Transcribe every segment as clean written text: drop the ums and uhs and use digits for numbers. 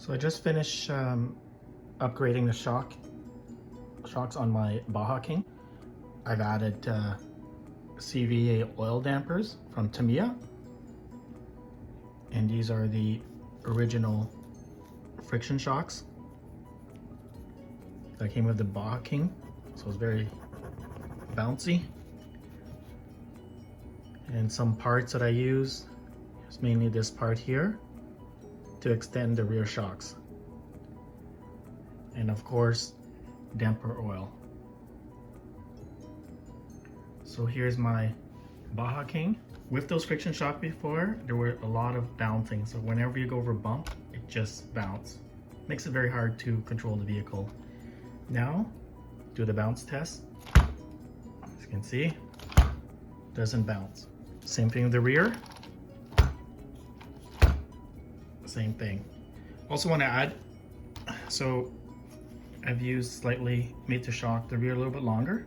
So I just finished upgrading the shocks on my Baja King. I've added CVA oil dampers from Tamiya, and these are the original friction shocks that came with the Baja King, so it's very bouncy. And some parts that I use is mainly this part here to extend the rear shocks, and of course damper oil. So here's my Baja King. With those friction shocks before, there were a lot of bouncing, so whenever you go over a bump, it just bounces. Makes it very hard to control the vehicle. Now, do the bounce test. As you can see, doesn't bounce. Same thing with the rear. Same thing. Also want to add, so I've used slightly made to shock the rear a little bit longer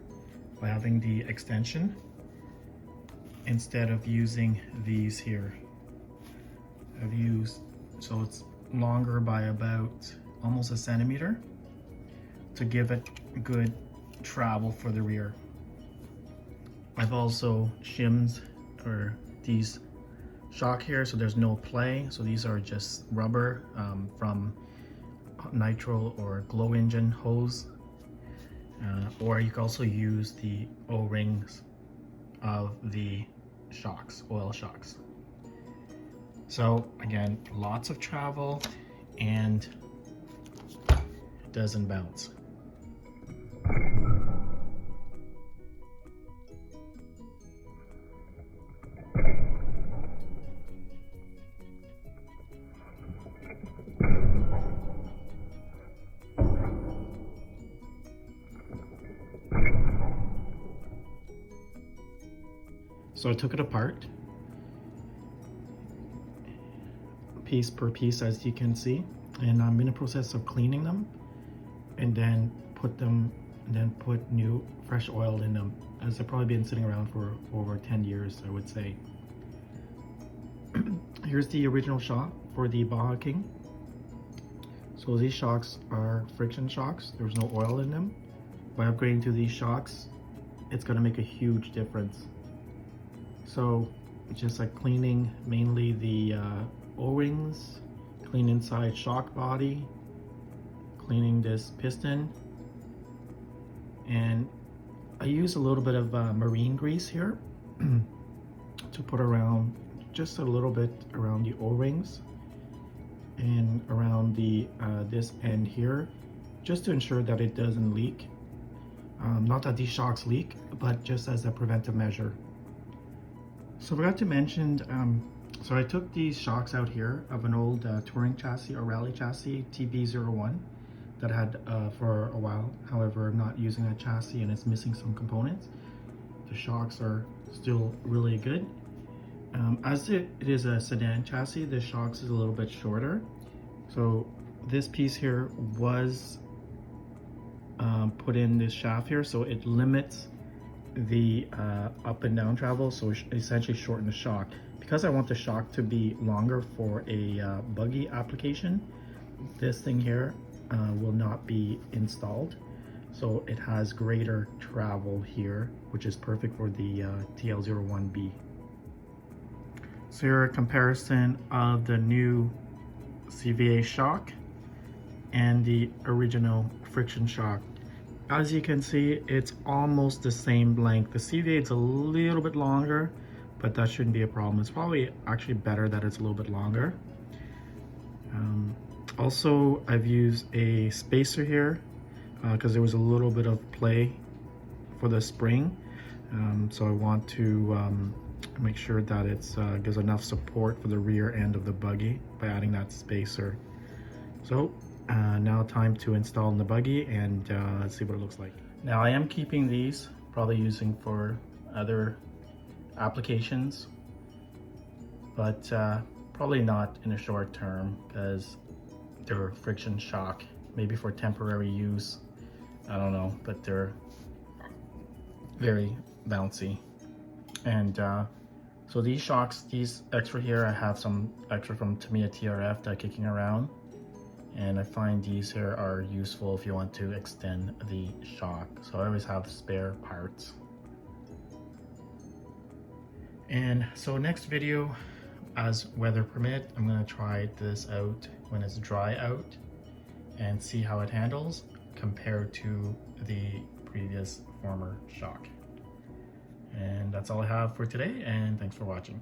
by having the extension instead of using these here. I've used, so it's longer by about almost a centimeter to give it good travel for the rear. I've also shimmed or these shock here, so there's no play. So these are just rubber from nitro or glow engine hose, or you can also use the O-rings of the shocks, oil shocks. So again, lots of travel and it doesn't bounce. So I took it apart, piece per piece, as you can see, and I'm in the process of cleaning them and then put new fresh oil in them, as they've probably been sitting around for over 10 years, I would say. Here's the original shock for the Baja King. So these shocks are friction shocks. There's no oil in them. By upgrading to these shocks, it's going to make a huge difference. So just like cleaning mainly the O-rings, clean inside shock body, cleaning this piston, and I use a little bit of marine grease here to put around, just a little bit around the O-rings and around the this end here, just to ensure that it doesn't leak. Not that these shocks leak, but just as a preventive measure. So I forgot to mention, so I took these shocks out here of an old touring chassis or rally chassis, TB01, that I had for a while. However, I'm not using that chassis and it's missing some components. The shocks are still really good. As it is a sedan chassis, the shocks is a little bit shorter. So this piece here was put in this shaft here, so it limits the up and down travel, so essentially shorten the shock. Because I want the shock to be longer for a buggy application, this thing here will not be installed, so it has greater travel here, which is perfect for the TL-01B. So here a comparison of the new CVA shock and the original friction shock. As you can see, it's almost the same length. The CVA is a little bit longer, but that shouldn't be a problem. It's probably actually better that it's a little bit longer. Also, I've used a spacer here because there was a little bit of play for the spring. So I want to make sure that it's gives enough support for the rear end of the buggy by adding that spacer. So now time to install in the buggy and let's see what it looks like. Now I am keeping these, probably using for other applications, but probably not in a short term because they're friction shock, maybe for temporary use, I don't know, but they're very bouncy. And so these shocks, these extra here, I have some extra from Tamiya TRF that are kicking around. And I find these here are useful if you want to extend the shock. So I always have spare parts. And so next video, as weather permit, I'm gonna try this out when it's dry out and see how it handles compared to the previous former shock. And that's all I have for today, and thanks for watching.